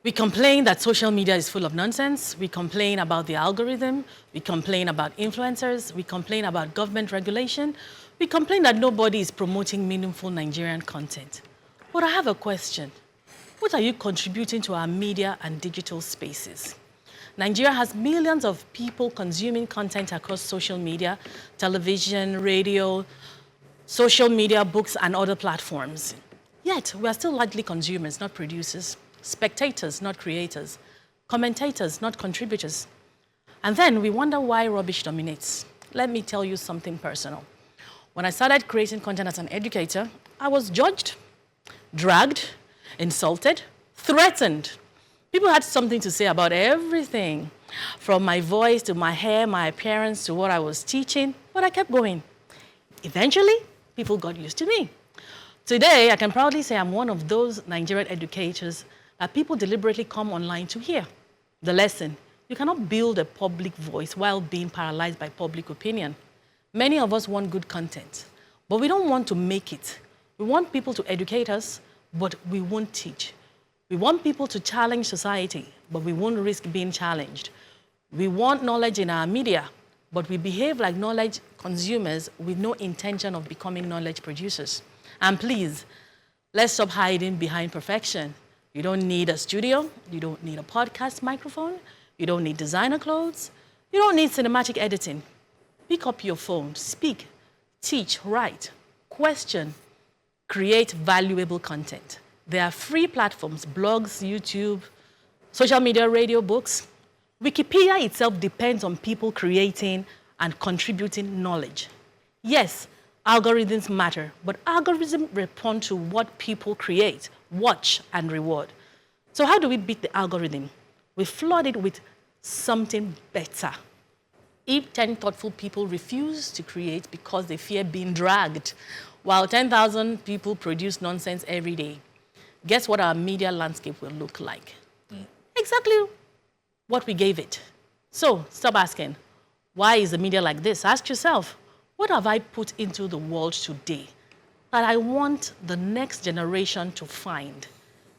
Speaker 8: We complain that social media is full of nonsense. We complain about the algorithm. We complain about influencers. We complain about government regulation. We complain that nobody is promoting meaningful Nigerian content. But I have a question. What are you contributing to our media and digital spaces? Nigeria has millions of people consuming content across social media, television, radio, social media, books, and other platforms. Yet, we are still largely consumers, not producers. Spectators, not creators. Commentators, not contributors. And then we wonder why rubbish dominates. Let me tell you something personal. When I started creating content as an educator, I was judged, dragged, insulted, threatened. People had something to say about everything, from my voice to my hair, my appearance to what I was teaching, but I kept going. Eventually, people got used to me. Today, I can proudly say I'm one of those Nigerian educators that people deliberately come online to hear. The lesson: you cannot build a public voice while being paralyzed by public opinion. Many of us want good content, but we don't want to make it. We want people to educate us, but we won't teach. We want people to challenge society, but we won't risk being challenged. We want knowledge in our media, but we behave like knowledge consumers with no intention of becoming knowledge producers. And please, let's stop hiding behind perfection. You don't need a studio. You don't need a podcast microphone. You don't need designer clothes. You don't need cinematic editing. Pick up your phone, speak, teach, write, question, create valuable content. There are free platforms, blogs, YouTube, social media, radio, books. Wikipedia itself depends on people creating and contributing knowledge. Yes, algorithms matter, but algorithms respond to what people create, watch, and reward. So how do we beat the algorithm? We flood it with something better. If 10 thoughtful people refuse to create because they fear being dragged, while 10,000 people produce nonsense every day, guess what our media landscape will look like? Exactly what we gave it. So stop asking, why is the media like this? Ask yourself, what have I put into the world today that I want the next generation to find?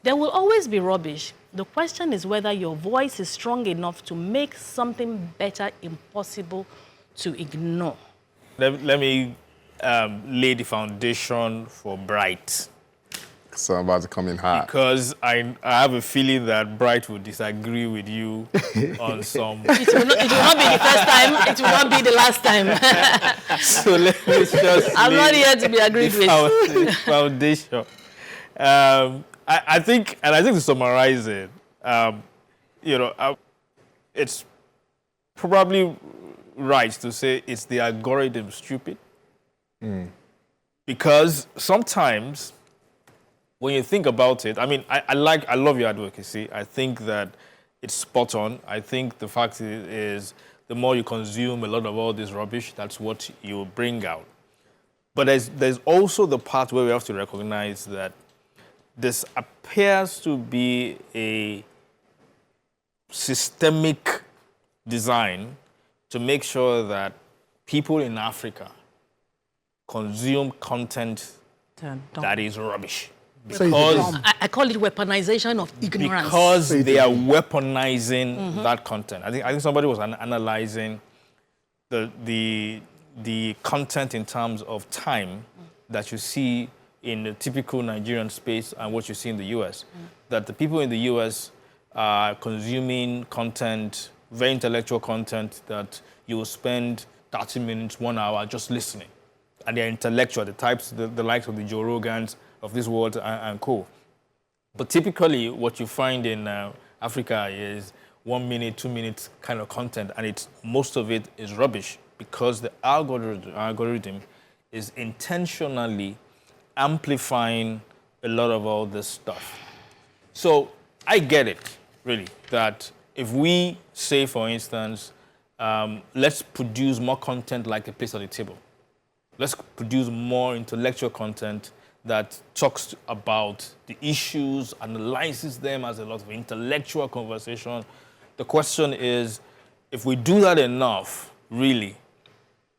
Speaker 8: There will always be rubbish. The question is whether your voice is strong enough to make something better impossible to ignore.
Speaker 4: Let me lay the foundation for Bright.
Speaker 6: So I'm about to come in hard.
Speaker 4: Because I have a feeling that Bright will disagree with you on some...
Speaker 8: It will not be the first time. It will not be the last time.
Speaker 4: So let me just...
Speaker 8: I'm not here to be agreed with.
Speaker 4: Foundation. I think to summarize it, it's probably right to say it's the algorithm stupid. Because sometimes when you think about it, I mean, I love your advocacy. I think that it's spot on. I think the fact is the more you consume a lot of all this rubbish, that's what you bring out. But there's also the part where we have to recognize that this appears to be a systemic design to make sure that people in Africa consume content that is rubbish. Because
Speaker 8: I call it weaponization of ignorance.
Speaker 4: Because they are weaponizing that content. I think somebody was analyzing the content in terms of time that you see in the typical Nigerian space and what you see in the US. That the people in the US are consuming content, very intellectual content, that you will spend 30 minutes, 1 hour just listening. And they're intellectual, the likes of the Joe Rogans of this world and co. But typically what you find in Africa is 1 minute, 2 minutes kind of content, and most of it is rubbish because the algorithm is intentionally amplifying a lot of all this stuff. So I get it, really, that if we say, for instance, let's produce more content like A Place at the Table. Let's produce more intellectual content that talks about the issues, analyzes them as a lot of intellectual conversation. The question is, if we do that enough, really,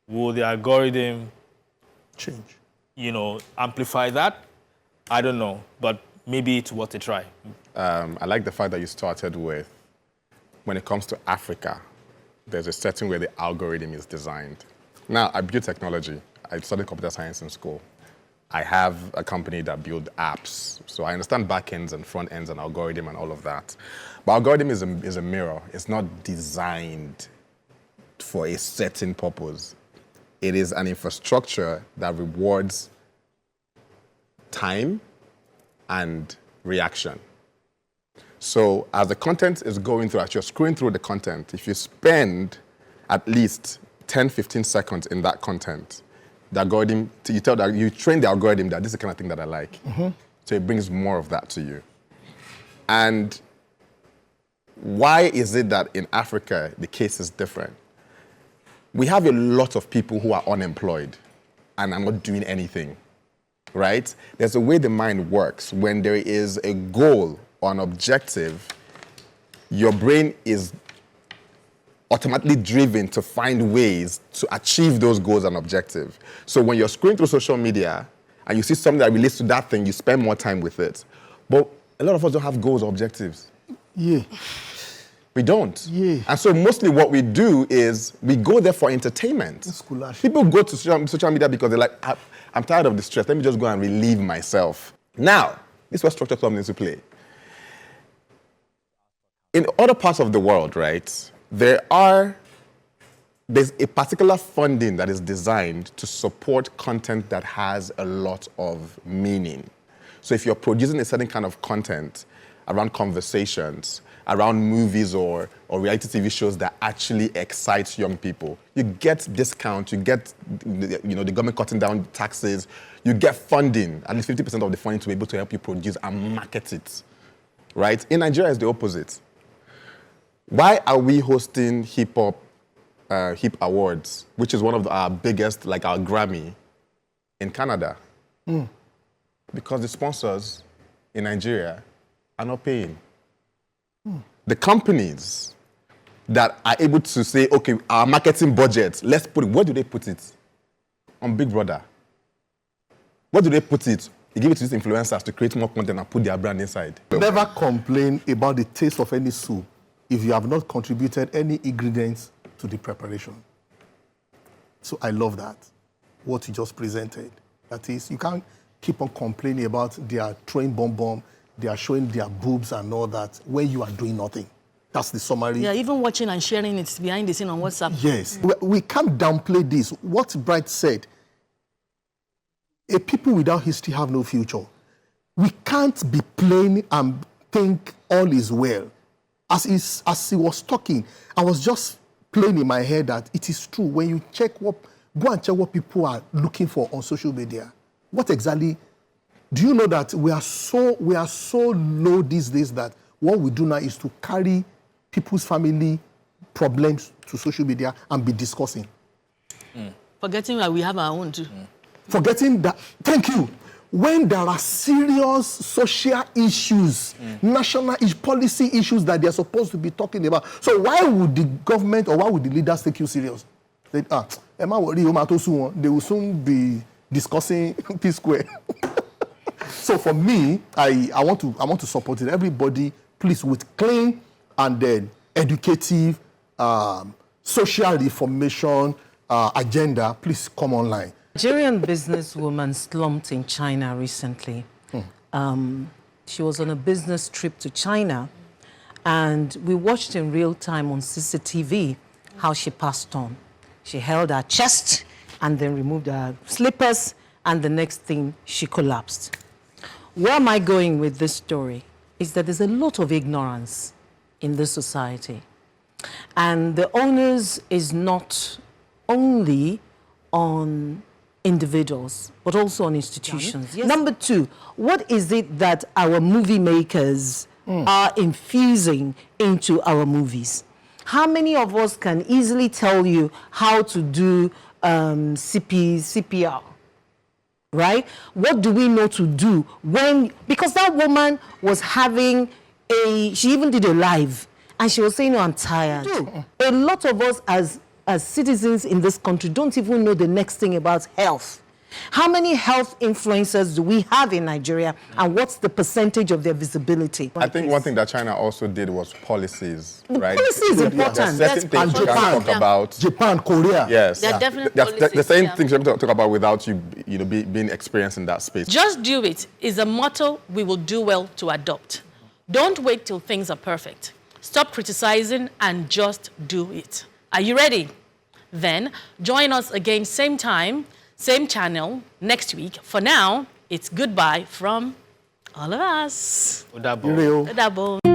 Speaker 4: will the algorithm
Speaker 5: change?
Speaker 4: Amplify that? I don't know, but maybe it's worth a try.
Speaker 6: I like the fact that you started with, when it comes to Africa, there's a certain way the algorithm is designed. Now, I build technology. I studied computer science in school. I have a company that builds apps. So I understand backends and front ends and algorithm and all of that. But algorithm is a mirror. It's not designed for a certain purpose. It is an infrastructure that rewards time and reaction. So as the content is going through, as you're scrolling through the content, if you spend at least 10, 15 seconds in that content, the algorithm, you train the algorithm that this is the kind of thing that I like. So it brings more of that to you. And why is it that in Africa, the case is different? We have a lot of people who are unemployed and are not doing anything, right? There's a way the mind works. When there is a goal or an objective, your brain is automatically driven to find ways to achieve those goals and objectives. So when you're scrolling through social media and you see something that relates to that thing, you spend more time with it. But a lot of us don't have goals or objectives.
Speaker 5: Yeah.
Speaker 6: We don't.
Speaker 5: Yeah.
Speaker 6: And so mostly what we do is we go there for entertainment. People go to social media because they're like, I'm tired of the stress. Let me just go and relieve myself. Now, this is where structure comes into play. In other parts of the world, right, there's a particular funding that is designed to support content that has a lot of meaning. So if you're producing a certain kind of content around conversations, around movies or reality TV shows that actually excite young people, you get discounts, you get the government cutting down taxes, you get funding, at least 50% of the funding to be able to help you produce and market it, right? In Nigeria, it's the opposite. Why are we hosting hip awards, which is one of our biggest, like our Grammy, in Canada? Because the sponsors in Nigeria are not paying. The companies that are able to say, okay, our marketing budget, let's put it, where do they put it? On Big Brother. Where do they put it? They give it to these influencers to create more content and put their brand inside.
Speaker 5: Never complain about the taste of any soup if you have not contributed any ingredients to the preparation. So I love that, what you just presented. That is, you can't keep on complaining about their throwing bomb, they are showing their boobs and all that when you are doing nothing. That's the summary.
Speaker 8: Yeah, even watching and sharing it behind the scene on WhatsApp.
Speaker 5: Yes. We can't downplay this. What Bright said, a people without history have no future. We can't be plain and think all is well. As he was talking, I was just playing in my head that it is true. When you go and check what people are looking for on social media, what exactly, do you know that we are so low these days that what we do now is to carry people's family problems to social media and be discussing.
Speaker 8: Forgetting that we have our own too.
Speaker 5: Forgetting that, thank you, when there are serious social issues, national policy issues that they're supposed to be talking about. So why would the government or why would the leaders take you serious? They will soon be discussing P-Square. So for me, I want to support it. Everybody, please, with clean and then educative, social reformation agenda, please come online.
Speaker 7: Nigerian businesswoman slumped in China recently. She was on a business trip to China, and we watched in real time on CCTV how she passed on. She held her chest and then removed her slippers, and the next thing, she collapsed. Where am I going with this story is that there's a lot of ignorance in this society. And the onus is not only on individuals, but also on institutions. Yes. Number two, what is it that our movie makers are infusing into our movies? How many of us can easily tell you how to do CPR? Right? What do we know to do when, because that woman was having she even did a live, and she was saying, no, I'm tired. A lot of us as citizens in this country don't even know the next thing about health. How many health influencers do we have in Nigeria, and what's the percentage of their visibility?
Speaker 6: I think one thing that China also did was policies, right?
Speaker 7: Policy is important.
Speaker 6: There's certain things you can't talk about.
Speaker 5: Japan, Korea.
Speaker 6: Yes.
Speaker 8: There are definitely
Speaker 6: the same things you don't talk about without you being experienced in that space.
Speaker 8: Just do it is a motto we will do well to adopt. Don't wait till things are perfect. Stop criticizing and just do it. Are you ready? Then join us again, same time, same channel, next week. For now, it's goodbye from all of us.
Speaker 4: Odabo.
Speaker 8: Odabo.